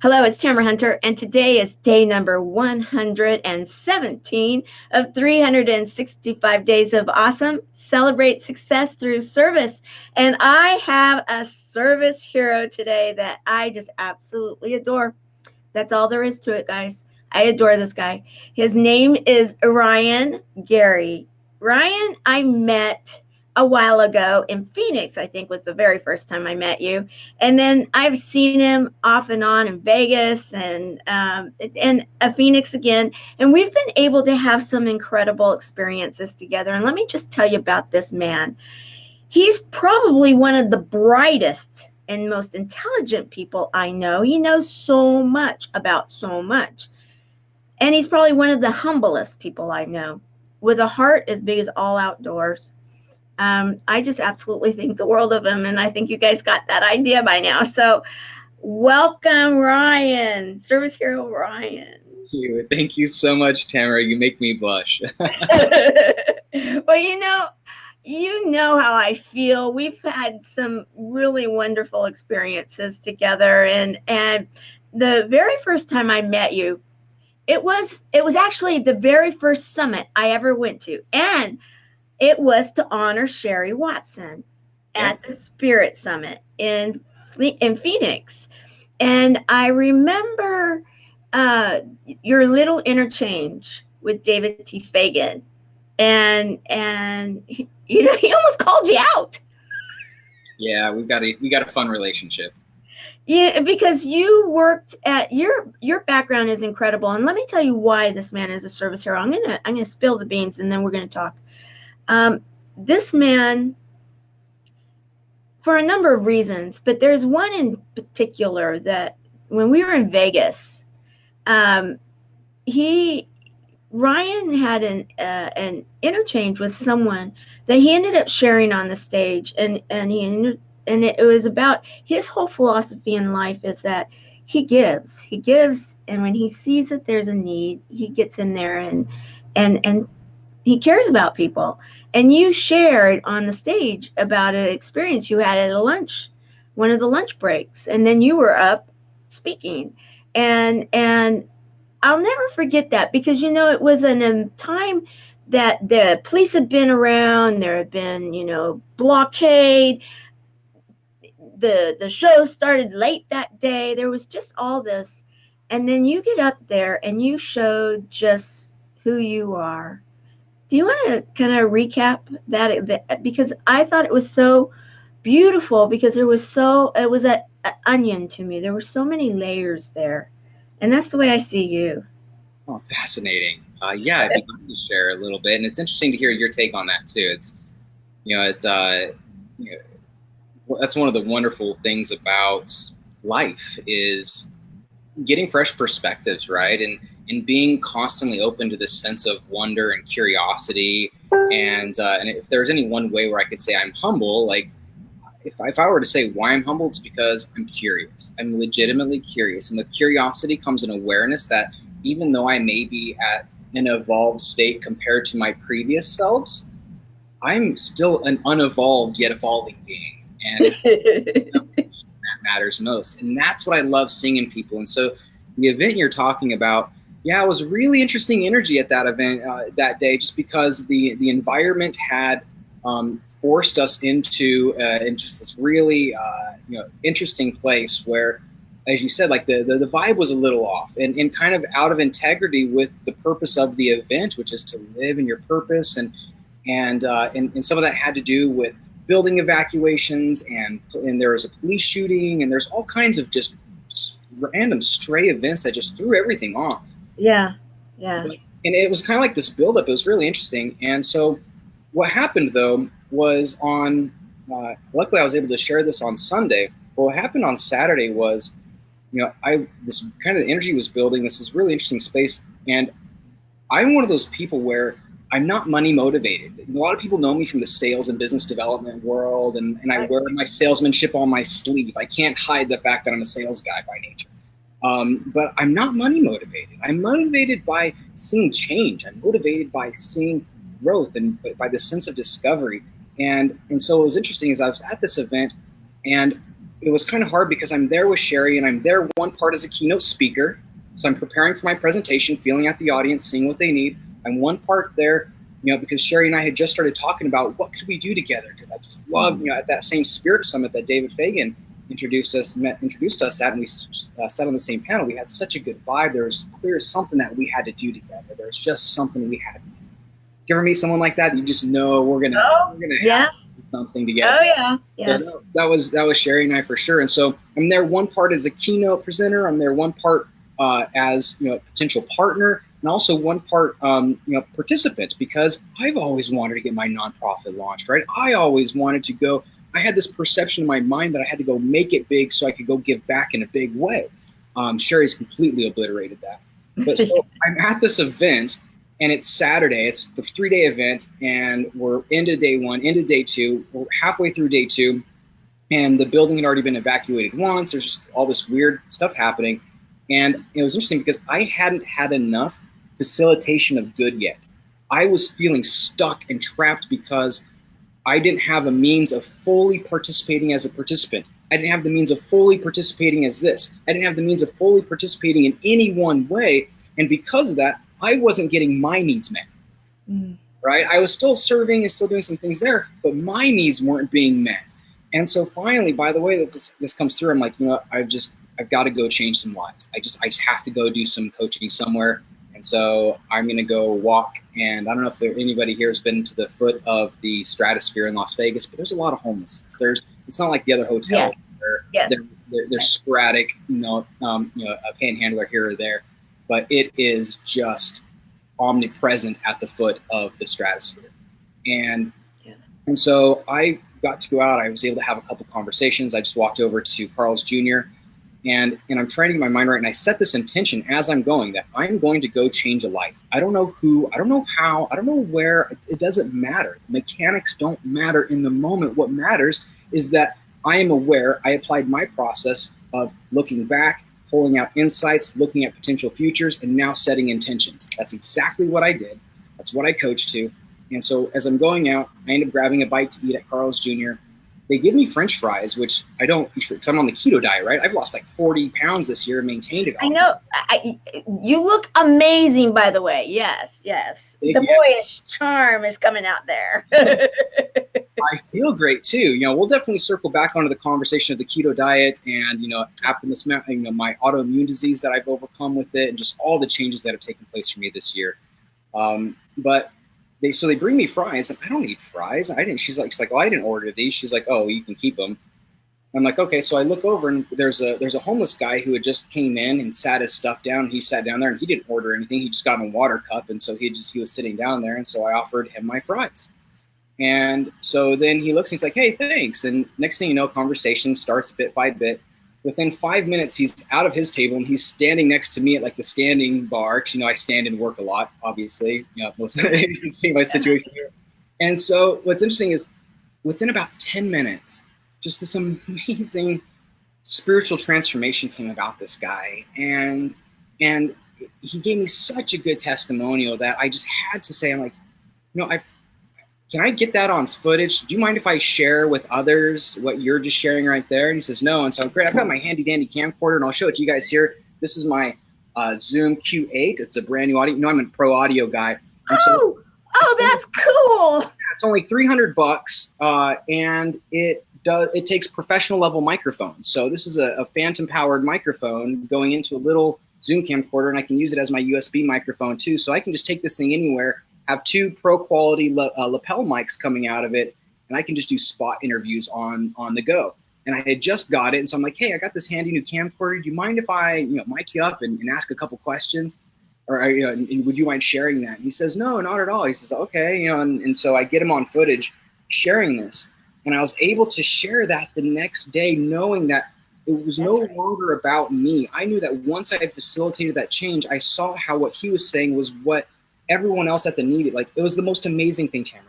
Hello, it's Tamara Hunter, and today is day number 117 of 365 days of awesome. Celebrate success through service. And I have a service hero today that I just absolutely adore. That's all there is to it, guys. I adore this guy. His name is Ryan Garey. Ryan, I met a while ago in Phoenix, I think was the very first time I met you. And then I've seen him off and on in Vegas and Phoenix again. And we've been able to have some incredible experiences together. And let me just tell you about this man. He's probably one of the brightest and most intelligent people I know. He knows so much about so much. And he's probably one of the humblest people I know, with a heart as big as all outdoors. I just absolutely think the world of him, and I think you guys got that idea by now. So welcome, Ryan, Service Hero Ryan. Thank you so much, Tamara. You make me blush. Well, you know how I feel. We've had some really wonderful experiences together, and the very first time I met you, it was actually the very first summit I ever went to, and it was to honor Sherry Watson at the Spirit Summit in Phoenix. And I remember your little interchange with David T. Fagan. And he almost called you out. Yeah, we got a fun relationship. Yeah, because you worked at your background is incredible. And let me tell you why this man is a service hero. I'm gonna spill the beans and then we're gonna talk. This man, for a number of reasons, but there's one in particular that when we were in Vegas, Ryan had an interchange with someone that he ended up sharing on the stage, and it was about his whole philosophy in life is that he gives, and when he sees that there's a need, he gets in there and he cares about people. And you shared on the stage about an experience you had at one of the lunch breaks, and then you were up speaking. And I'll never forget that, because it was in a time that the police had been around, there had been, blockade. The show started late that day. There was just all this. And then you get up there and you showed just who you are. Do you want to kind of recap that? Because I thought it was so beautiful, because it was an onion to me. There were so many layers there. And that's the way I see you. Oh, fascinating. Yeah, I'd be glad to share a little bit. And it's interesting to hear your take on that too. That's one of the wonderful things about life is getting fresh perspectives, right? And being constantly open to this sense of wonder and curiosity. And if there's any one way where I could say I'm humble, like if I were to say why I'm humble, it's because I'm curious. I'm legitimately curious. And with curiosity comes an awareness that even though I may be at an evolved state compared to my previous selves, I'm still an unevolved yet evolving being. And it's that matters most. And that's what I love seeing in people. And so the event you're talking about, yeah, it was really interesting energy at that event that day, just because the environment had forced us into just this really interesting place where, as you said, like the vibe was a little off and kind of out of integrity with the purpose of the event, which is to live in your purpose, and some of that had to do with building evacuations, and there was a police shooting, and there's all kinds of just random stray events that just threw everything off. Yeah. And it was kind of like this buildup. It was really interesting. And so what happened, though, was luckily I was able to share this on Sunday. But what happened on Saturday was, this kind of energy was building. This is really interesting space. And I'm one of those people where I'm not money motivated. A lot of people know me from the sales and business development world, and I wear my salesmanship on my sleeve. I can't hide the fact that I'm a sales guy by nature. But I'm not money motivated. I'm motivated by seeing change. I'm motivated by seeing growth and by the sense of discovery. And so what was interesting is I was at this event, and it was kind of hard because I'm there with Sherry, and I'm there one part as a keynote speaker. So I'm preparing for my presentation, feeling out the audience, seeing what they need. I'm one part there, because Sherry and I had just started talking about what could we do together, because I just love, at that same Spirit Summit that David Fagan introduced us at, and we sat on the same panel. We had such a good vibe. There was clear something that we had to do together. There's just something we had to do. You ever meet someone like that? You just know we're gonna have something together. Oh yeah, yes. So that was Sherry and I for sure. And so I'm there one part as a keynote presenter. I'm there one part as a potential partner, and also one part participant, because I've always wanted to get my nonprofit launched. Right? I always wanted to go. I had this perception in my mind that I had to go make it big so I could go give back in a big way. Sherry's completely obliterated that. But so I'm at this event. And it's Saturday. It's the 3-day event, and we're into day 1, into day 2. We're halfway through day 2, and the building had already been evacuated once. There's just all this weird stuff happening. And it was interesting because I hadn't had enough facilitation of good yet. I was feeling stuck and trapped because I didn't have a means of fully participating as a participant. I didn't have the means of fully participating as this. I didn't have the means of fully participating in any one way. And because of that, I wasn't getting my needs met, right? I was still serving and still doing some things there, but my needs weren't being met. And so finally, by the way that this comes through, I'm like, I've got to go change some lives. I just have to go do some coaching somewhere. And so I'm going to go walk. And I don't know if anybody here has been to the foot of the Stratosphere in Las Vegas, but there's a lot of homelessness. It's not like the other hotels where they're sporadic, a panhandler here or there. But it is just omnipresent at the foot of the Stratosphere. And so I got to go out. I was able to have a couple conversations. I just walked over to Carl's Jr. And I'm trying to get my mind right. And I set this intention as I'm going that I'm going to go change a life. I don't know who, I don't know how, I don't know where. It doesn't matter. Mechanics don't matter in the moment. What matters is that I am aware. I applied my process of looking back, pulling out insights, looking at potential futures, and now setting intentions. That's exactly what I did. That's what I coached to. And so as I'm going out, I end up grabbing a bite to eat at Carl's Jr. They give me French fries, which I don't eat because I'm on the keto diet, right? I've lost like 40 pounds this year and maintained it all. I know. You look amazing, by the way. Yes. The boyish charm is coming out there. I feel great too. We'll definitely circle back onto the conversation of the keto diet and, after this, my autoimmune disease that I've overcome with it, and just all the changes that have taken place for me this year. But they bring me fries, and I don't eat fries. She's like, oh, I didn't order these. She's like, oh, you can keep them. I'm like, okay. So I look over, and there's a homeless guy who had just came in and sat his stuff down. He sat down there, and he didn't order anything. He just got a water cup, and so he was sitting down there, and so I offered him my fries. And so then he looks and he's like, hey, thanks. And next thing you know, conversation starts bit by bit. Within 5 minutes, he's out of his table and he's standing next to me at like the standing bar. Cause I stand and work a lot, obviously, most of you can see my situation here. And so what's interesting is within about 10 minutes, just this amazing spiritual transformation came about this guy. And he gave me such a good testimonial that I just had to say, I'm like, can I get that on footage? Do you mind if I share with others what you're just sharing right there? And he says, no. And so great, I've got my handy dandy camcorder and I'll show it to you guys here. This is my Zoom Q8. It's a brand new audio. I'm a pro audio guy. And that's cool. It's only $300 and it takes professional level microphones. So this is a phantom powered microphone going into a little Zoom camcorder, and I can use it as my USB microphone too. So I can just take this thing anywhere, have 2 pro quality lapel mics coming out of it, and I can just do spot interviews on the go. And I had just got it, and so I'm like, hey, I got this handy new camcorder. Do you mind if I mic you up and ask a couple questions? Or would you mind sharing that? And he says, no, not at all. He says, okay, and so I get him on footage sharing this. And I was able to share that the next day, knowing that it was no longer about me. I knew that once I had facilitated that change, I saw how what he was saying was what everyone else at the needed. Like, it was the most amazing thing, Tamara.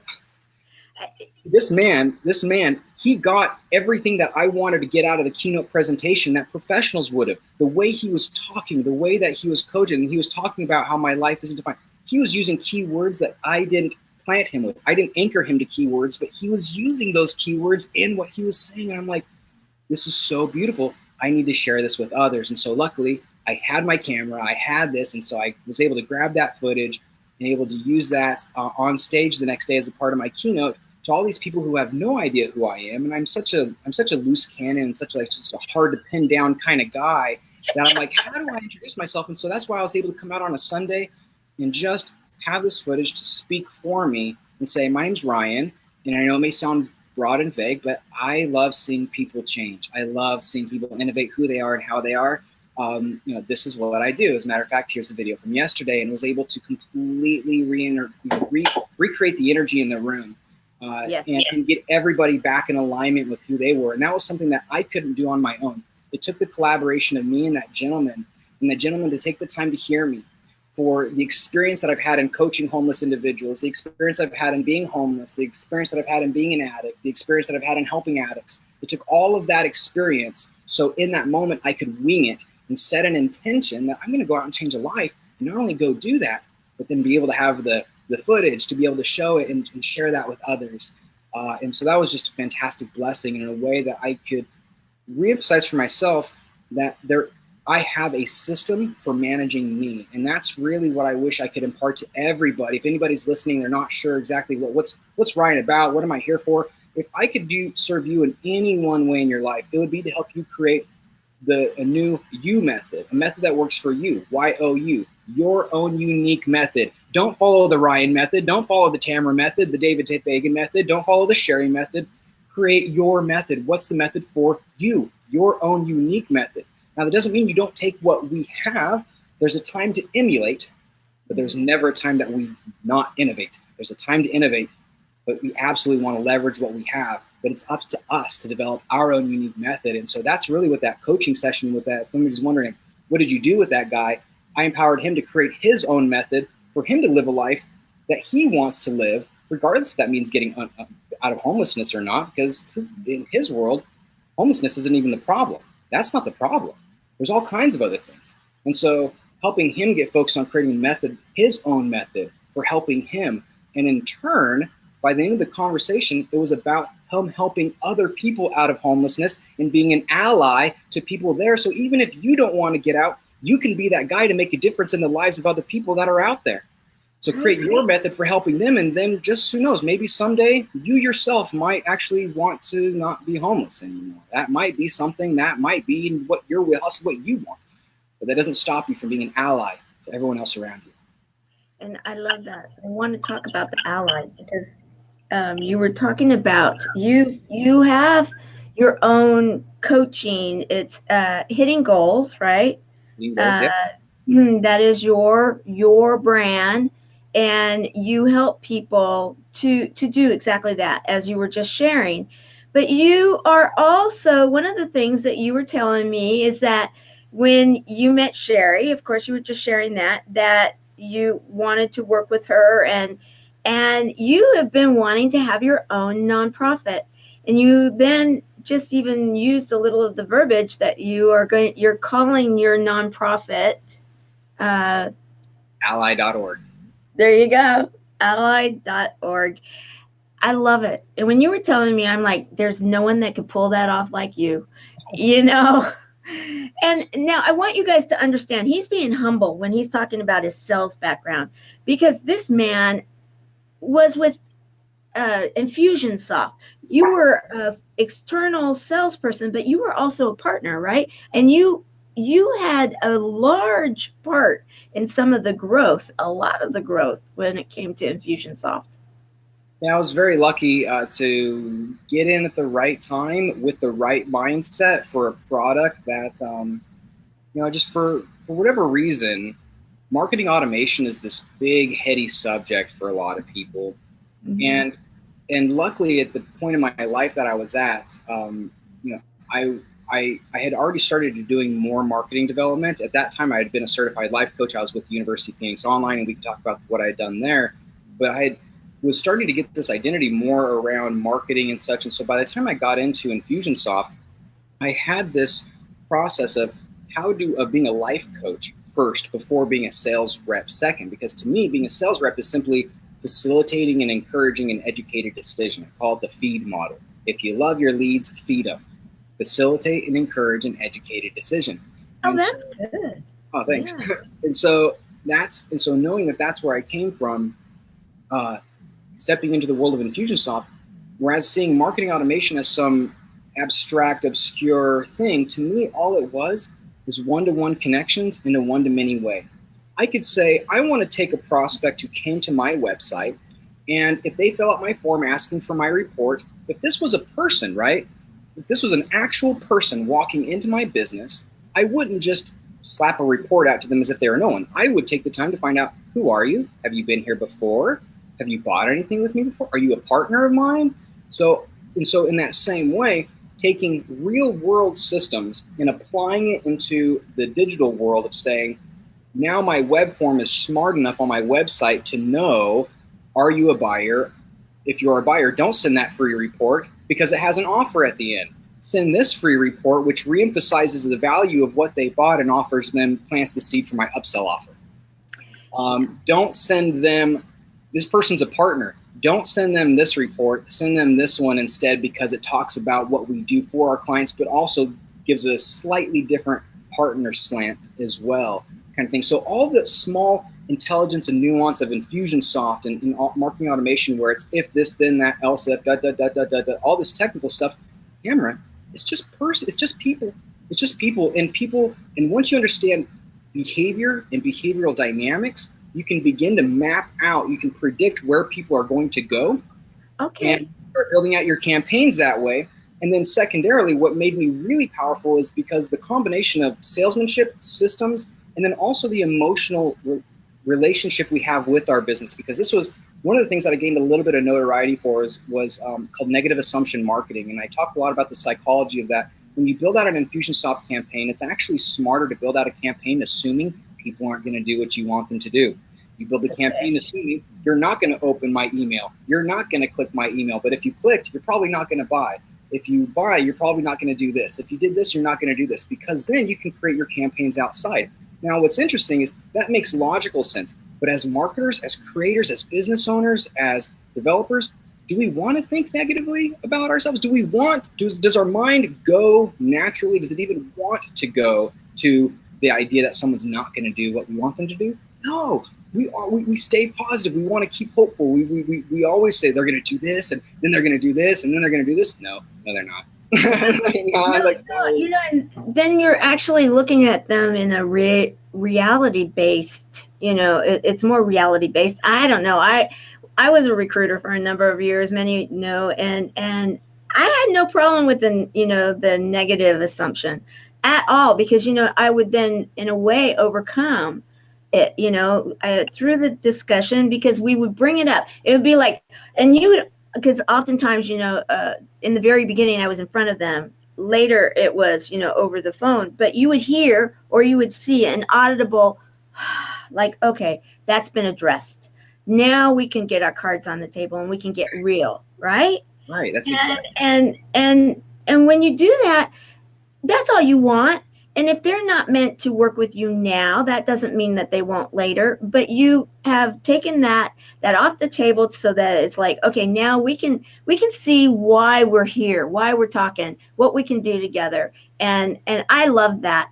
This man, he got everything that I wanted to get out of the keynote presentation that professionals would have. The way he was talking, the way that he was coaching, he was talking about how my life isn't defined. He was using keywords that I didn't plant him with. I didn't anchor him to keywords, but he was using those keywords in what he was saying. And I'm like, this is so beautiful. I need to share this with others. And so luckily I had my camera, I had this. And so I was able to grab that footage and able to use that on stage the next day as a part of my keynote to all these people who have no idea who I am. And I'm such a loose cannon and such just a hard to pin down kind of guy that I'm like, how do I introduce myself? And so that's why I was able to come out on a Sunday and just have this footage to speak for me and say, my name's Ryan. And I know it may sound broad and vague, but I love seeing people change. I love seeing people innovate who they are and how they are. This is what I do. As a matter of fact, here's a video from yesterday, and was able to completely recreate the energy in the room and get everybody back in alignment with who they were. And that was something that I couldn't do on my own. It took the collaboration of me and that gentleman to take the time to hear me, for the experience that I've had in coaching homeless individuals, the experience I've had in being homeless, the experience that I've had in being an addict, the experience that I've had in helping addicts. It took all of that experience, so in that moment I could wing it and set an intention that I'm going to go out and change a life, and not only go do that, but then be able to have the footage to be able to show it and share that with others. And so that was just a fantastic blessing, in a way that I could reemphasize for myself that I have a system for managing me. And that's really what I wish I could impart to everybody. If anybody's listening, they're not sure exactly what's Ryan about, what am I here for? If I could serve you in any one way in your life, it would be to help you create a new you method, a method that works for you, YOU, your own unique method. Don't follow the Ryan method. Don't follow the Tamara method, the David Fagan method. Don't follow the Sherry method. Create your method. What's the method for you? Your own unique method. Now, that doesn't mean you don't take what we have. There's a time to emulate, but there's never a time that we not innovate. There's a time to innovate, but we absolutely want to leverage what we have. But it's up to us to develop our own unique method. And so that's really what that coaching session with that, if somebody's wondering, what did you do with that guy? I empowered him to create his own method for him to live a life that he wants to live, regardless if that means getting out of homelessness or not, because in his world, homelessness isn't even the problem. That's not the problem. There's all kinds of other things. And so helping him get focused on creating a method, his own method for helping him. And in turn, by the end of the conversation, it was about him helping other people out of homelessness and being an ally to people there. So even if you don't want to get out, you can be that guy to make a difference in the lives of other people that are out there. So create your method for helping them, and then just, who knows, maybe someday you yourself might actually want to not be homeless anymore. That might be something that might be in what your wheelhouse, what you want. But that doesn't stop you from being an ally to everyone else around you. And I love that. I want to talk about the ally, because you were talking about you have your own coaching. It's hitting goals, right? Hitting goals, yeah. That is your brand. And you help people to do exactly that, as you were just sharing. But you are also, one of the things that you were telling me is that when you met Sherry, of course you were just sharing that you wanted to work with her, and you have been wanting to have your own nonprofit. And you then just even used a little of the verbiage that you're calling your nonprofit ally.org. There you go. Ally.org. I love it. And when you were telling me, I'm like, there's no one that could pull that off like you, And now I want you guys to understand, he's being humble when he's talking about his sales background, because this man was with Infusionsoft. You were an external salesperson, but you were also a partner, right? And you had a large part in some of the growth, a lot of the growth when it came to Infusionsoft. Yeah, I was very lucky to get in at the right time with the right mindset for a product that, just for whatever reason, marketing automation is this big, heady subject for a lot of people. Mm-hmm. And luckily, at the point in my life that I was at, I had already started doing more marketing development. At that time, I had been a certified life coach. I was with the University of Phoenix Online, and we can talk about what I had done there. But I was starting to get this identity more around marketing and such. And so by the time I got into Infusionsoft, I had this process of being a life coach first before being a sales rep second. Because to me, being a sales rep is simply facilitating and encouraging an educated decision. I call it the feed model. If you love your leads, feed them. facilitate and encourage an educated decision. Oh, that's good. Oh, thanks. Yeah. and so knowing that that's where I came from, stepping into the world of Infusionsoft, whereas seeing marketing automation as some abstract, obscure thing, to me, all it was one-to-one connections in a one-to-many way. I could say, I want to take a prospect who came to my website, and if they fill out my form asking for my report, if this was a person, right? If this was an actual person walking into my business, I wouldn't just slap a report out to them as if they were known. I would take the time to find out, who are you? Have you been here before? Have you bought anything with me before? Are you a partner of mine? So in that same way, taking real world systems and applying it into the digital world of saying, now my web form is smart enough on my website to know, are you a buyer? If you're a buyer, don't send that free report because it has an offer at the end. Send this free report, which reemphasizes the value of what they bought and offers them, plants the seed for my upsell offer. Don't send them, this person's a partner. Don't send them this report, send them this one instead, because it talks about what we do for our clients, but also gives a slightly different partner slant as well, kind of thing. So all the small intelligence and nuance of Infusionsoft and marketing automation, where it's if this, then that, else if, all this technical stuff, camera, it's just people. It's just people. And once you understand behavior and behavioral dynamics, you can begin to map out, you can predict where people are going to go. Okay. And start building out your campaigns that way. And then secondarily, what made me really powerful is because the combination of salesmanship, systems, and then also the emotional relationship we have with our business, because this was one of the things that I gained a little bit of notoriety for was called negative assumption marketing. And I talked a lot about the psychology of that. When you build out an Infusionsoft campaign, it's actually smarter to build out a campaign assuming people aren't going to do what you want them to do. You build a campaign assuming you're not going to open my email. You're not going to click my email. But if you clicked, you're probably not going to buy. If you buy, you're probably not going to do this. If you did this, you're not going to do this, because then you can create your campaigns outside. Now, what's interesting is that makes logical sense. But as marketers, as creators, as business owners, as developers, do we want to think negatively about ourselves? Does our mind go naturally? Does it even want to go to the idea that someone's not going to do what we want them to do? No, we stay positive. We want to keep hopeful. We always say they're going to do this, and then they're going to do this, and then they're going to do this. No, they're not. And then you're actually looking at them in a reality-based, it's more reality-based. I don't know. I was a recruiter for a number of years, many know, and I had no problem with the negative assumption at all, because, I would then in a way overcome it, through the discussion, because we would bring it up. It would be like, and you would, because oftentimes, in the very beginning, I was in front of them. Later, it was, over the phone. But you would hear or you would see an audible, like, okay, that's been addressed. Now we can get our cards on the table and we can get real, right? Right. That's exactly. And when you do that, that's all you want. And if they're not meant to work with you now, that doesn't mean that they won't later. But you have taken that off the table so that it's like, okay, now we can see why we're here, why we're talking, what we can do together. And I love that.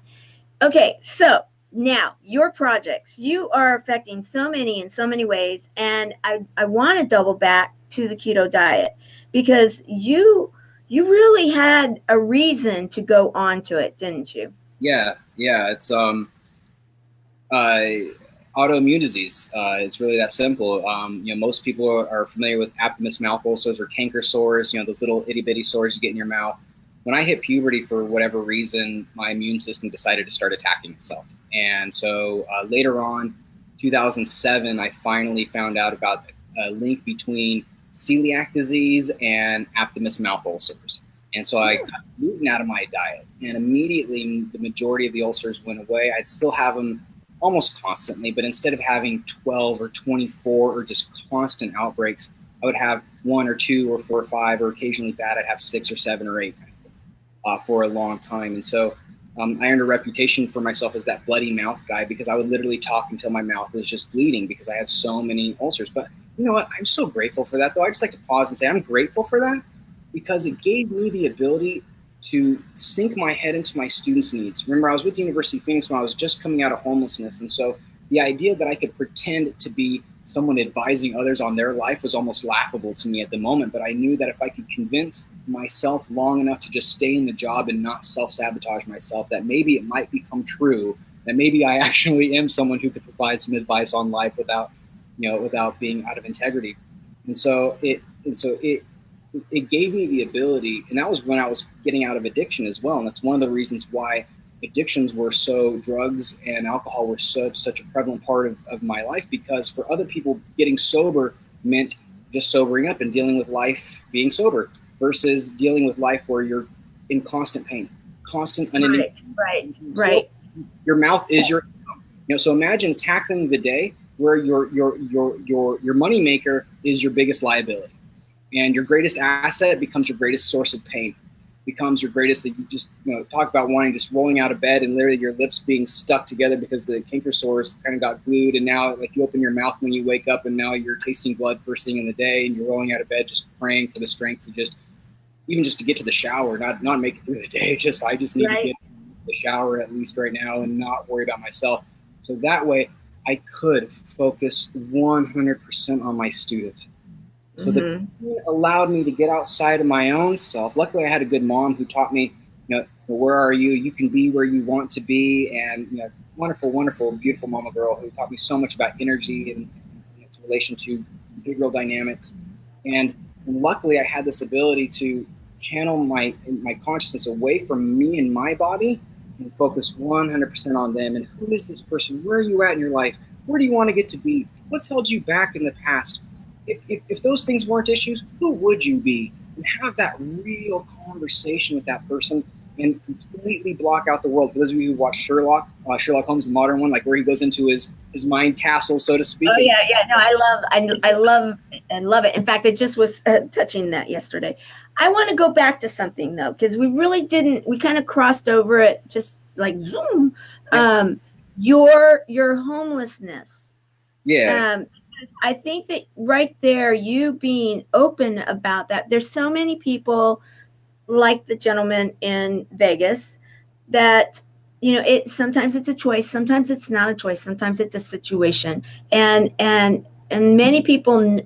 Okay, so now your projects, you are affecting so many in so many ways. And I want to double back to the keto diet, because you really had a reason to go on to it, didn't you? Yeah, it's autoimmune disease. It's really that simple. Most people are familiar with Aptimus mouth ulcers or canker sores, those little itty bitty sores you get in your mouth. When I hit puberty, for whatever reason, my immune system decided to start attacking itself. And so later on, 2007, I finally found out about a link between celiac disease and Aptimus mouth ulcers. And so I cut gluten out of my diet, and immediately the majority of the ulcers went away. I'd still have them almost constantly, but instead of having 12 or 24 or just constant outbreaks, I would have 1 or 2 or 4 or 5, or occasionally bad, I'd have 6 or 7 or 8 for a long time. And so I earned a reputation for myself as that bloody mouth guy, because I would literally talk until my mouth was just bleeding because I had so many ulcers. But you know what? I'm so grateful for that, though. I just like to pause and say I'm grateful for that, because it gave me the ability to sink my head into my students' needs. Remember, I was with University of Phoenix when I was just coming out of homelessness. And so the idea that I could pretend to be someone advising others on their life was almost laughable to me at the moment. But I knew that if I could convince myself long enough to just stay in the job and not self-sabotage myself, that maybe it might become true, that maybe I actually am someone who could provide some advice on life without being out of integrity. And so it gave me the ability, and that was when I was getting out of addiction as well. And that's one of the reasons why addictions were drugs and alcohol were such a prevalent part of my life, because for other people, getting sober meant just sobering up and dealing with life being sober, versus dealing with life where you're in constant pain, constant unending. Right. So your mouth is your, so imagine tackling the day where your moneymaker is your biggest liability, and your greatest asset becomes your greatest source of pain, becomes your greatest, that you just, talk about wanting, just rolling out of bed and literally your lips being stuck together because the canker sores kind of got glued. And now, like, you open your mouth when you wake up and now you're tasting blood first thing in the day, and you're rolling out of bed just praying for the strength to just to get to the shower, not make it through the day. I just need to get to the shower at least right now and not worry about myself. So that way I could focus 100% on my student. So the pain allowed me to get outside of my own self. Luckily, I had a good mom who taught me, where are you? You can be where you want to be. And, wonderful, wonderful, beautiful mama girl who taught me so much about energy and its relation to behavioral dynamics. And luckily, I had this ability to channel my consciousness away from me and my body and focus 100% on them. And who is this person? Where are you at in your life? Where do you want to get to be? What's held you back in the past? If those things weren't issues, who would you be? And have that real conversation with that person and completely block out the world. For those of you who watch Sherlock Holmes, the modern one, like where he goes into his mind castle, so to speak. Oh yeah. No, I love it. In fact, I just was touching that yesterday. I want to go back to something though, because we really didn't. We kind of crossed over it, just like zoom. Yeah. Your homelessness. Yeah. I think that right there, you being open about that. There's so many people like the gentleman in Vegas that, sometimes it's a choice, sometimes it's not a choice, sometimes it's a situation, and many people,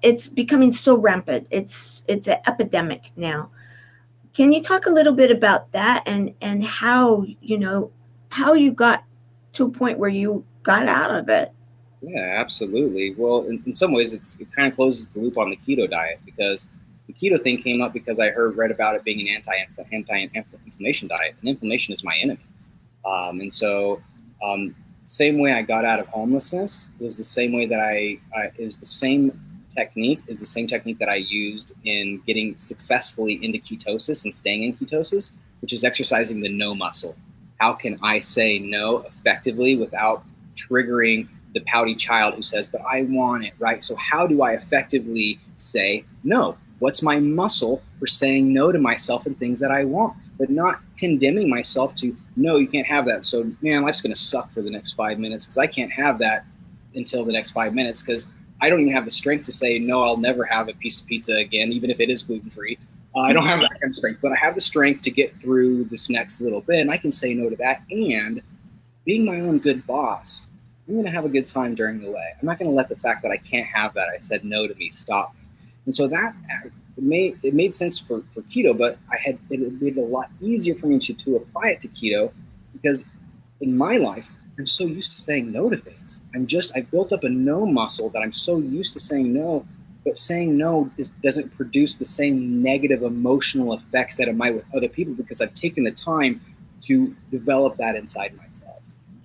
it's becoming so rampant. It's an epidemic now. Can you talk a little bit about that and how you got to a point where you got out of it? Yeah, absolutely. Well, in some ways, it kind of closes the loop on the keto diet, because the keto thing came up because I read about it being an anti-inflammation diet, and inflammation is my enemy. And so, same way I got out of homelessness was the same way that it was the same technique that I used in getting successfully into ketosis and staying in ketosis, which is exercising the no muscle. How can I say no effectively without triggering the pouty child who says, but I want it, right? So how do I effectively say no? What's my muscle for saying no to myself and things that I want, but not condemning myself to, no, you can't have that. So, man, life's going to suck for the next 5 minutes because I can't have that until the next 5 minutes because I don't even have the strength to say, no, I'll never have a piece of pizza again, even if it is gluten-free. I don't have that kind of strength, but I have the strength to get through this next little bit, and I can say no to that. And being my own good boss, I'm going to have a good time during the way. I'm not going to let the fact that I can't have that, I said no to me, stop me. And so that it made sense for keto, but it made it a lot easier for me to apply it to keto because in my life, I'm so used to saying no to things. I've built up a no muscle that I'm so used to saying no, but saying no doesn't produce the same negative emotional effects that it might with other people because I've taken the time to develop that inside myself.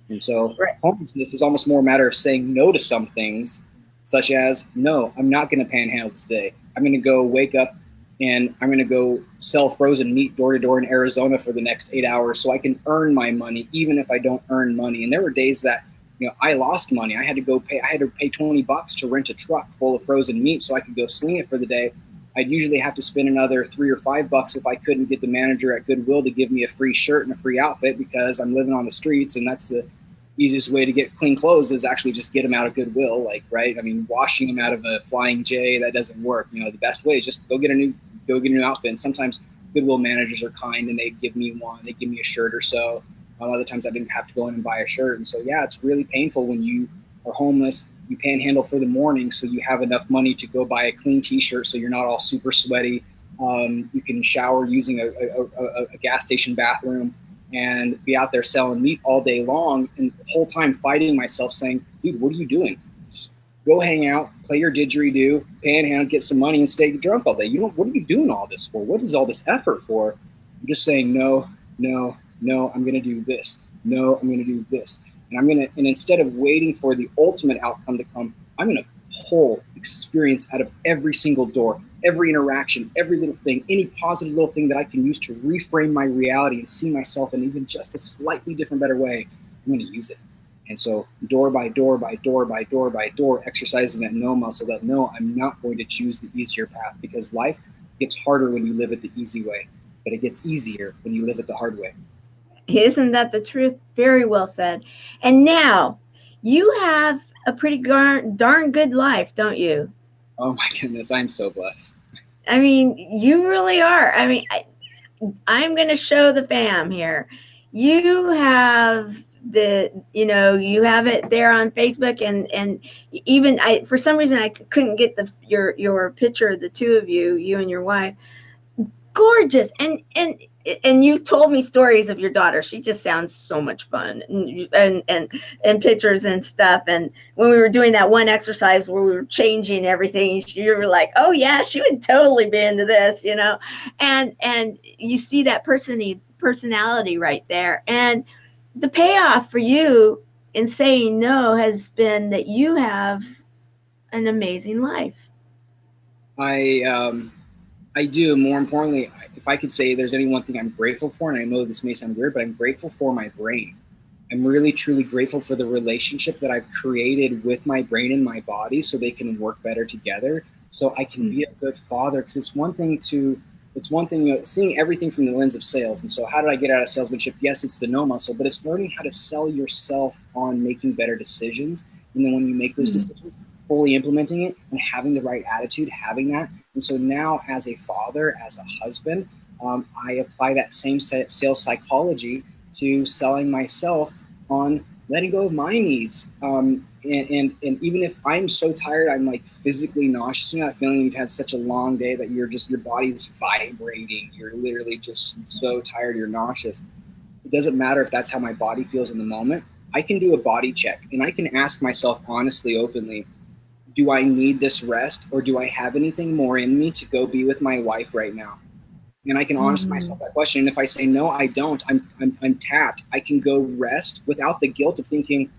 And so homelessness is almost more a matter of saying no to some things, such as, no, I'm not going to panhandle today. I'm going to go wake up and I'm going to go sell frozen meat door to door in Arizona for the next 8 hours so I can earn my money, even if I don't earn money. And there were days that, I lost money. I had to pay $20 to rent a truck full of frozen meat so I could go sling it for the day. I'd usually have to spend another $3 or $5 if I couldn't get the manager at Goodwill to give me a free shirt and a free outfit because I'm living on the streets, and that's the easiest way to get clean clothes is actually just get them out of Goodwill, right? I mean, washing them out of a Flying J, that doesn't work. The best way is just go get a new outfit. And sometimes Goodwill managers are kind and they give me one, they give me a shirt or so. Other times I didn't have to go in and buy a shirt. And so, yeah, it's really painful when you are homeless, you panhandle for the morning so you have enough money to go buy a clean t-shirt so you're not all super sweaty. You can shower using a gas station bathroom and be out there selling meat all day long, and the whole time fighting myself saying, dude, what are you doing? Just go hang out, play your didgeridoo, panhandle, get some money, and stay drunk all day. What are you doing all this for? What is all this effort for? I'm just saying, no, I'm going to do this. No, I'm going to do this. And instead of waiting for the ultimate outcome to come, I'm going to pull experience out of every single door, every interaction, every little thing, any positive little thing that I can use to reframe my reality and see myself in even just a slightly different, better way. I'm going to use it. And so door by door by door by door by door, exercising that no muscle, that no, I'm not going to choose the easier path, because life gets harder when you live it the easy way, but it gets easier when you live it the hard way. Isn't that the truth? Very well said. And now you have a pretty darn good life, don't you? Oh my goodness, I'm so blessed. I mean, you really are. I mean, I'm going to show the fam here. You have you have it there on Facebook, and even for some reason I couldn't get your picture of the two of you and your wife. Gorgeous. And you told me stories of your daughter. She just sounds so much fun, and pictures and stuff. And when we were doing that one exercise where we were changing everything, you were like, oh yeah, she would totally be into this, and you see that personality right there. And the payoff for you in saying no has been that you have an amazing life. I do. More importantly, if I could say there's any one thing I'm grateful for, and I know this may sound weird, but I'm grateful for my brain. I'm really, truly grateful for the relationship that I've created with my brain and my body so they can work better together, so I can be a good father. Because it's one thing, seeing everything from the lens of sales. And so how did I get out of salesmanship? Yes, it's the no muscle, but it's learning how to sell yourself on making better decisions. And then when you make those decisions, fully implementing it and having the right attitude, having that. And so now as a father, as a husband, I apply that same sales psychology to selling myself on letting go of my needs. And even if I'm so tired, I'm like physically nauseous, you're not feeling you've had such a long day that your body is vibrating. You're literally just so tired, you're nauseous. It doesn't matter if that's how my body feels in the moment. I can do a body check and I can ask myself honestly, openly, do I need this rest, or do I have anything more in me to go be with my wife right now? And I can honest myself that question. And if I say, no, I don't, I'm tapped. I can go rest without the guilt of thinking.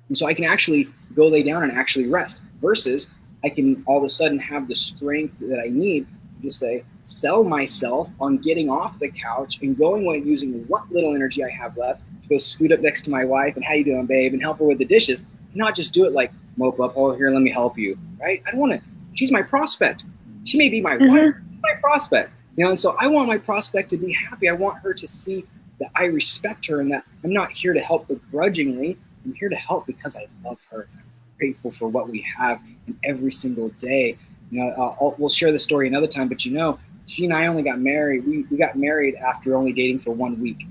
And so I can actually go lay down and actually rest, versus I can all of a sudden have the strength that I need to just say, sell myself on getting off the couch and going away using what little energy I have left to go scoot up next to my wife and how you doing, babe, and help her with the dishes. Not just do it like mope up, oh, here, let me help you, right? I don't want to, she's my prospect. She may be my wife, my prospect, and so I want my prospect to be happy. I want her to see that I respect her and that I'm not here to help begrudgingly. I'm here to help because I love her. I'm grateful for what we have in every single day. We'll share the story another time, but she and I only got married. We got married after only dating for 1 week.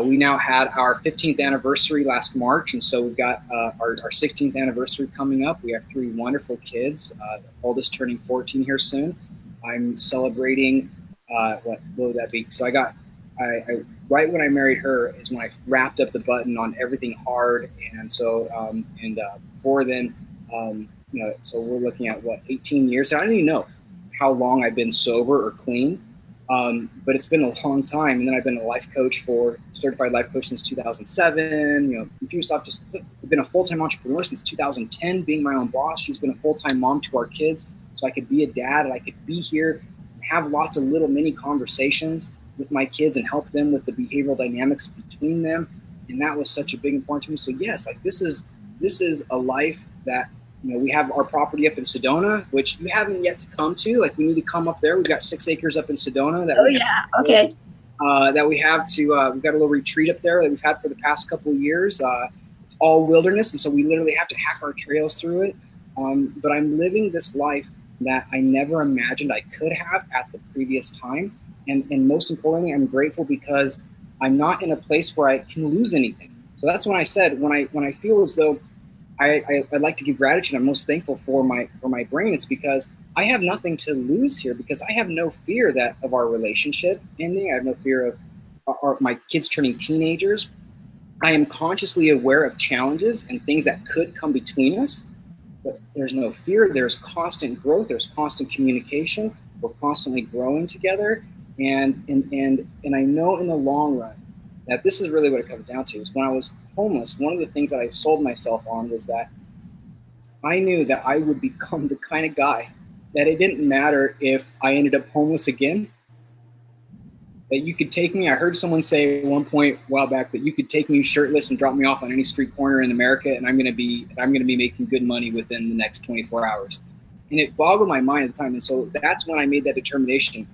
We now had our 15th anniversary last March, and so we've got our 16th anniversary coming up. We have 3 wonderful kids, the oldest turning 14 here soon. I'm celebrating, what would that be? So I right when I married her is when I wrapped up the button on everything hard, and so before then, so we're looking at 18 years. I don't even know how long I've been sober or clean. But it's been a long time. And then I've been a life coach, certified life coach since 2007. Infusionsoft I've been a full-time entrepreneur since 2010, being my own boss. She's been a full-time mom to our kids. So I could be a dad and I could be here and have lots of little mini conversations with my kids and help them with the behavioral dynamics between them. And that was such a big important to me. So yes, this is a life that, we have our property up in Sedona, which you haven't yet to come to. We need to come up there. We've got 6 acres up in Sedona. That we have to, we've got a little retreat up there that we've had for the past couple of years. It's all wilderness, and so we literally have to hack our trails through it. But I'm living this life that I never imagined I could have at the previous time. And most importantly, I'm grateful because I'm not in a place where I can lose anything. So that's when I said, when I feel as though I'd like to give gratitude, I'm most thankful for my brain. It's because I have nothing to lose here, because I have no fear that of our relationship ending. I have no fear of my kids turning teenagers. I am consciously aware of challenges and things that could come between us, but there's no fear. There's constant growth. There's constant communication. We're constantly growing together. And I know in the long run that this is really what it comes down to. Is when I was homeless, one of the things that I sold myself on was that I knew that I would become the kind of guy that it didn't matter if I ended up homeless again, that you could take me. I heard someone say at one point a while back that you could take me shirtless and drop me off on any street corner in America, and I'm going to be making good money within the next 24 hours. And it boggled my mind at the time. And so that's when I made that determination.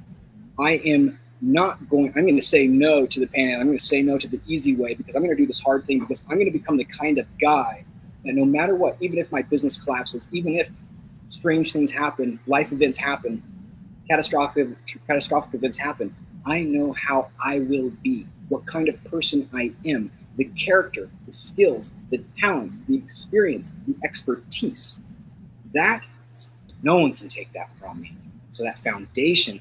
I am not going, I'm going to say no to the panhandle. I'm going to say no to the easy way, because I'm going to do this hard thing, because I'm going to become the kind of guy that no matter what, even if my business collapses, even if strange things happen, life events happen, catastrophic events happen, I know how I will be, what kind of person I am, the character, the skills, the talents, the experience, the expertise. That, no one can take that from me. So that foundation.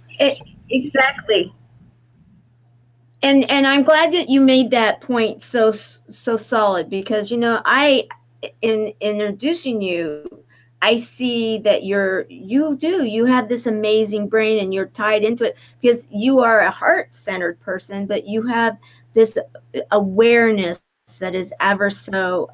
Exactly. And I'm glad that you made that point so solid, because, you know, in introducing you, I see that you have this amazing brain, and you're tied into it because you are a heart-centered person, but you have this awareness that is ever so,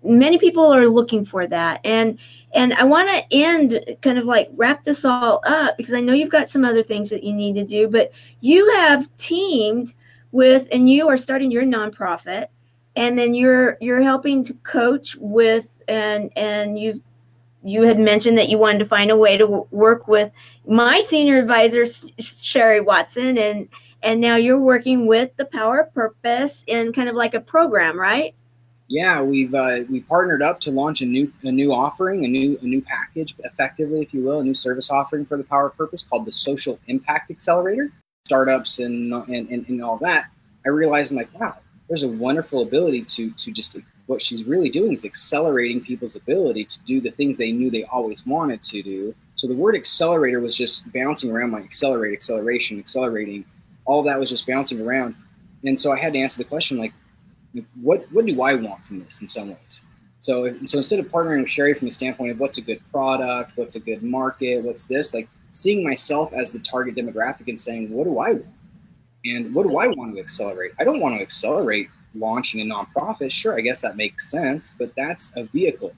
many people are looking for that. And I want to end, kind of like wrap this all up, because I know you've got some other things that you need to do, but you have teamed with, and you are starting your nonprofit, and then you're helping to coach with, and you had mentioned that you wanted to find a way to work with my senior advisor, Sherry Watson, and now you're working with the Power of Purpose in kind of like a program, right? Yeah, we partnered up to launch a new offering, a new package, effectively, if you will, a new service offering for the Power of Purpose called the Social Impact Accelerator. Startups and all that. I realized, I'm like, wow, there's a wonderful ability to just, what she's really doing is accelerating people's ability to do the things they knew they always wanted to do. So the word accelerator was just bouncing around, like accelerate, acceleration, accelerating. All of that was just bouncing around. And so I had to answer the question, like, what do I want from this in some ways? So instead of partnering with Sherry from the standpoint of what's a good product, what's a good market, what's this, like seeing myself as the target demographic and saying, what do I want? And what do I want to accelerate? I don't want to accelerate launching a nonprofit. Sure, I guess that makes sense, but that's a vehicle.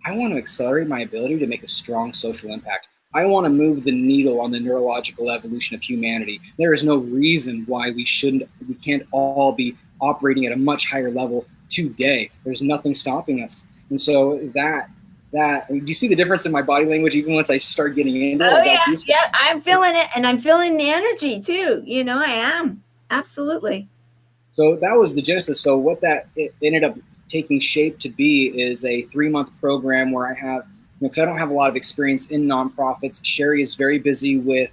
I want to accelerate my ability to make a strong social impact. I want to move the needle on the neurological evolution of humanity. There is no reason why we can't all be operating at a much higher level today. There's nothing stopping us. And so that do you see the difference in my body language even once I start getting into it? Oh yeah, I'm feeling it, and I'm feeling the energy too. You know, I am. Absolutely. So that was the genesis. So what it ended up taking shape to be is a 3-month program where I have, because I don't have a lot of experience in nonprofits. Sherry is very busy with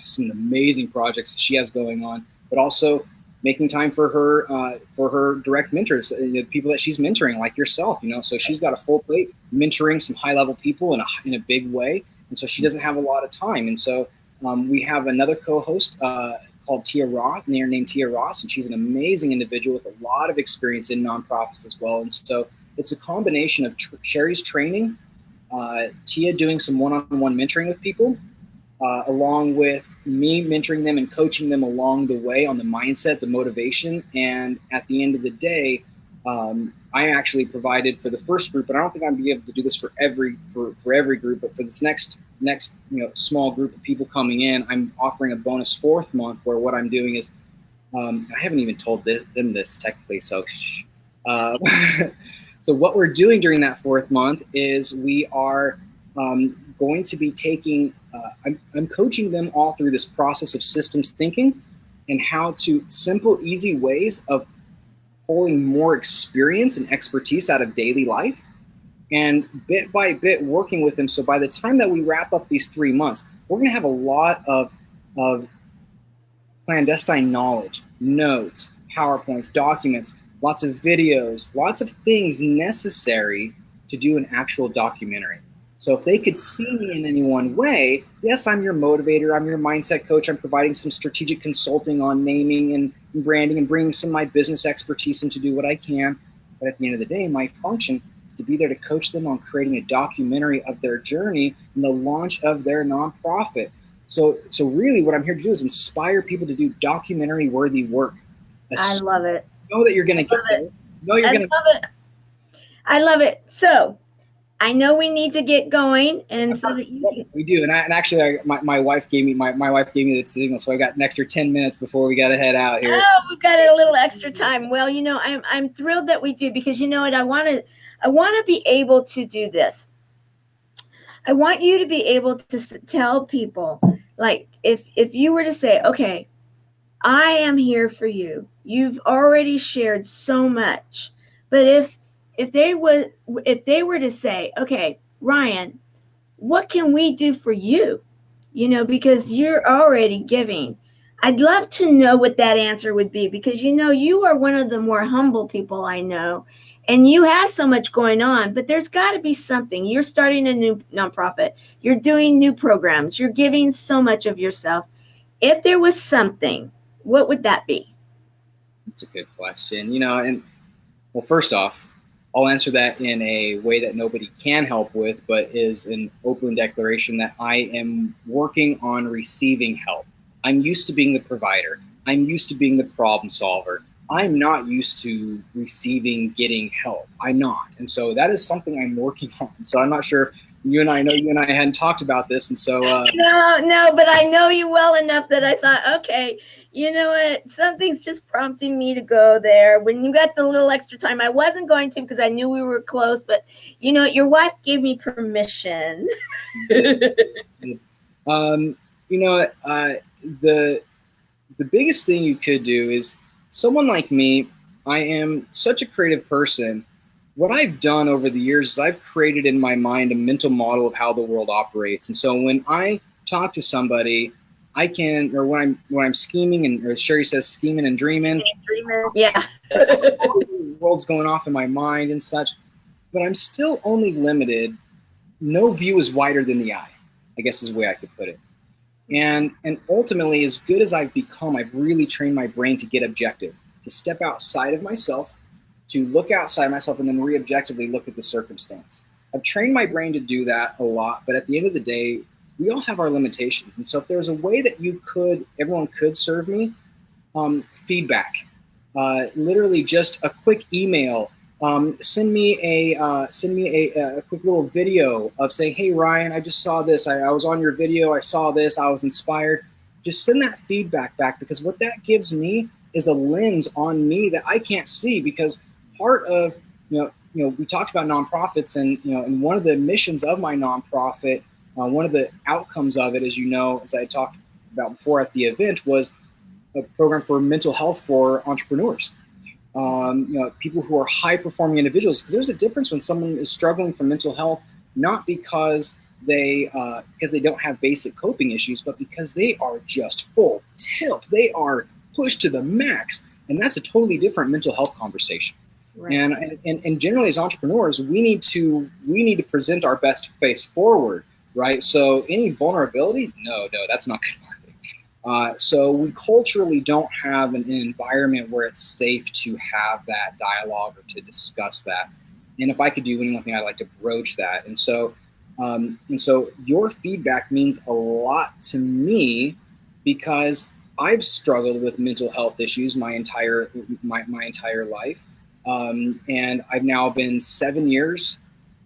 some amazing projects that she has going on, but also making time for her direct mentors, people that she's mentoring, like yourself. So she's got a full plate mentoring some high-level people in a big way, and so she doesn't have a lot of time. And so we have another co-host called Tia Ross, named Tia Ross, and she's an amazing individual with a lot of experience in nonprofits as well. And so it's a combination of Sherry's training, Tia doing some one-on-one mentoring with people, along with me mentoring them and coaching them along the way on the mindset, the motivation. And at the end of the day, I actually provided for the first group, and I don't think I'm gonna be able to do this for every group, but for this next small group of people coming in, I'm offering a bonus 4th month where what I'm doing is, I haven't even told them this technically, so so what we're doing during that 4th month is we are going to be taking, I'm coaching them all through this process of systems thinking and how to simple, easy ways of pulling more experience and expertise out of daily life and bit by bit working with them. So by the time that we wrap up these 3 months, we're going to have a lot of clandestine knowledge, notes, PowerPoints, documents, lots of videos, lots of things necessary to do an actual documentary. So if they could see me in any one way, yes, I'm your motivator, I'm your mindset coach, I'm providing some strategic consulting on naming and branding and bringing some of my business expertise in to do what I can. But at the end of the day, my function is to be there to coach them on creating a documentary of their journey and the launch of their nonprofit. So really what I'm here to do is inspire people to do documentary worthy work. I love it. Know that you're going to get it. Know you're going to. Love it. I love it. So I know we need to get going, and so that you we do. And actually, my wife gave me my wife gave me the signal, so I got an extra 10 minutes before we got to head out here. Oh, we've got a little extra time. Well, you know, I'm thrilled that we do, because you know what, I want to be able to do this. I want you to be able to tell people, like, if you were to say, okay, I am here for you. You've already shared so much, but if they were to say, okay, Ryan, what can we do for you? You know, because you're already giving. I'd love to know what that answer would be, because you know, you are one of the more humble people I know, and you have so much going on, but there's got to be something. You're starting a new nonprofit. You're doing new programs. You're giving so much of yourself. If there was something, what would that be? That's a good question. You know, and well, first off, I'll answer that in a way that nobody can help with, but is an open declaration that I am working on receiving help. I'm used to being the provider. I'm used to being the problem solver. I'm not used to getting help. I'm not. And so that is something I'm working on. So I'm not sure, you and I hadn't talked about this. And so. No, but I know you well enough that I thought, okay, you know what, something's just prompting me to go there. When you got the little extra time, I wasn't going to, because I knew we were close, but you know, your wife gave me permission. You know, the biggest thing you could do is, someone like me, I am such a creative person. What I've done over the years is I've created in my mind a mental model of how the world operates. And so when I talk to somebody, I can, or when I'm scheming, and or Sherry says scheming and dreaming. Yeah. The world's going off in my mind and such, but I'm still only limited. No view is wider than the eye, I guess is the way I could put it. And ultimately, as good as I've become, I've really trained my brain to get objective, to step outside of myself, to look outside myself, and then re-objectively look at the circumstance. I've trained my brain to do that a lot, but at the end of the day, we all have our limitations. And so if there's a way that everyone could serve me, feedback, literally just a quick email, send me a quick little video of saying, hey, Ryan, I just saw this. I was on your video. I saw this. I was inspired. Just send that feedback back, because what that gives me is a lens on me that I can't see. Because part of, you know, we talked about nonprofits, and, you know, and one of the missions of my nonprofit, one of the outcomes of it, as you know, as I talked about before at the event, was a program for mental health for entrepreneurs. You know, people who are high-performing individuals, because there's a difference when someone is struggling from mental health, not because they don't have basic coping issues, but because they are just full tilt. They are pushed to the max, and that's a totally different mental health conversation. Right. And generally, as entrepreneurs, we need to present our best face forward, right? So any vulnerability, no, that's not good. So we culturally don't have an environment where it's safe to have that dialogue or to discuss that. And if I could do anything, I'd like to broach that. And so your feedback means a lot to me, because I've struggled with mental health issues my entire life. And I've now been 10 years,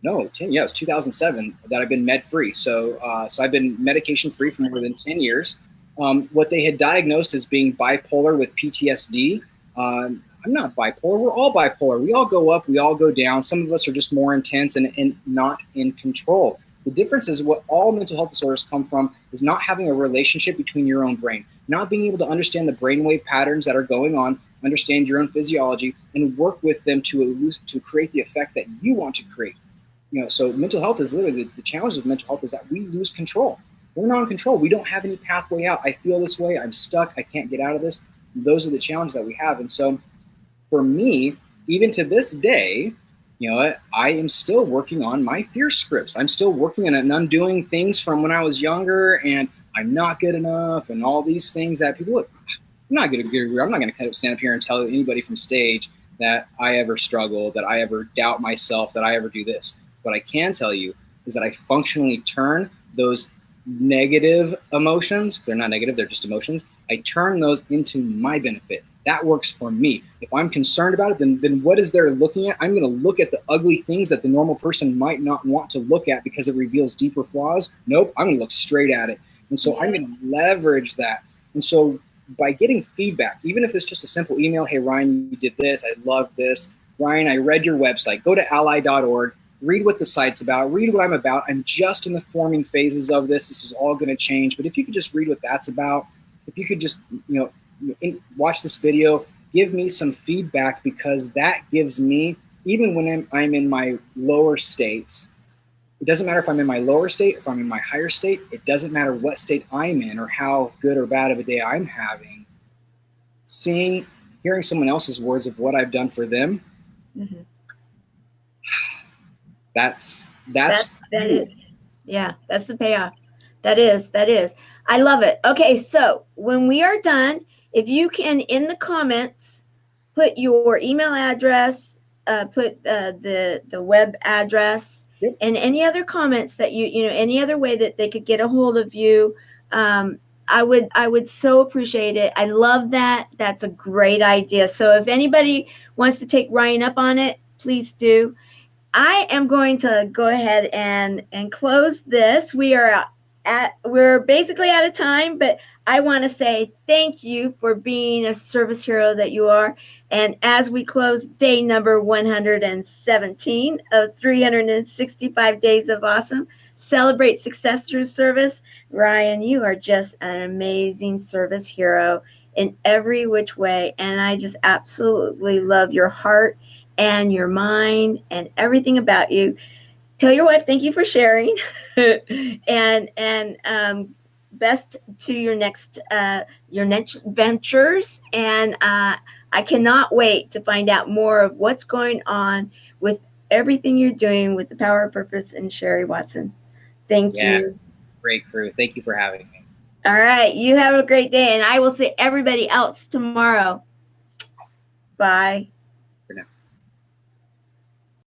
it was 2007 that I've been med-free. So I've been medication-free for more than 10 years. What they had diagnosed as being bipolar with PTSD. I'm not bipolar. We're all bipolar. We all go up. We all go down. Some of us are just more intense and not in control. The difference is, what all mental health disorders come from is not having a relationship between your own brain, not being able to understand the brainwave patterns that are going on, understand your own physiology, and work with them to create the effect that you want to create. So mental health is literally the challenge of mental health is that we lose control. We're not in control. We don't have any pathway out. I feel this way. I'm stuck. I can't get out of this. Those are the challenges that we have. And so for me, even to this day, I am still working on my fear scripts. I'm still working on and undoing things from when I was younger, and I'm not good enough, and all these things that people look. I'm not going to stand up here and tell anybody from stage that I ever struggle, that I ever doubt myself, that I ever do this. What I can tell you is that I functionally turn those negative emotions, they're not negative, they're just emotions, I turn those into my benefit. That works for me. If I'm concerned about it, then what is there looking at? I'm going to look at the ugly things that the normal person might not want to look at because it reveals deeper flaws. Nope, I'm going to look straight at it. And so I'm going to leverage that. And so by getting feedback, even if it's just a simple email, hey, Ryan, you did this. I love this. Ryan, I read your website. Go to ally.org. Read what the site's about. Read what I'm about. I'm just in the forming phases of this. This is all going to change. But if you could just read what that's about, if you could just, watch this video, give me some feedback, because that gives me, even when I'm in my lower states, it doesn't matter if I'm in my lower state, if I'm in my higher state, it doesn't matter what state I'm in or how good or bad of a day I'm having. Hearing someone else's words of what I've done for them, mm-hmm. That's it. Yeah, that's the payoff. That is. I love it. Okay, so when we are done, if you can, in the comments, put your email address, put the web address, yep. And any other comments that any other way that they could get a hold of you. I would so appreciate it. I love that. That's a great idea. So if anybody wants to take Ryan up on it, please do. I am going to go ahead and close this. We're basically out of time, but I want to say thank you for being a service hero that you are. And as we close day number 117 of 365 days of awesome, celebrate success through service. Ryan, you are just an amazing service hero in every which way. And I just absolutely love your heart and your mind and everything about you. Tell your wife thank you for sharing, and best to your next ventures. And I cannot wait to find out more of what's going on with everything you're doing with the Power of Purpose and Sherry Watson. Thank you. Great crew. Thank you for having me. All right. You have a great day, and I will see everybody else tomorrow. Bye.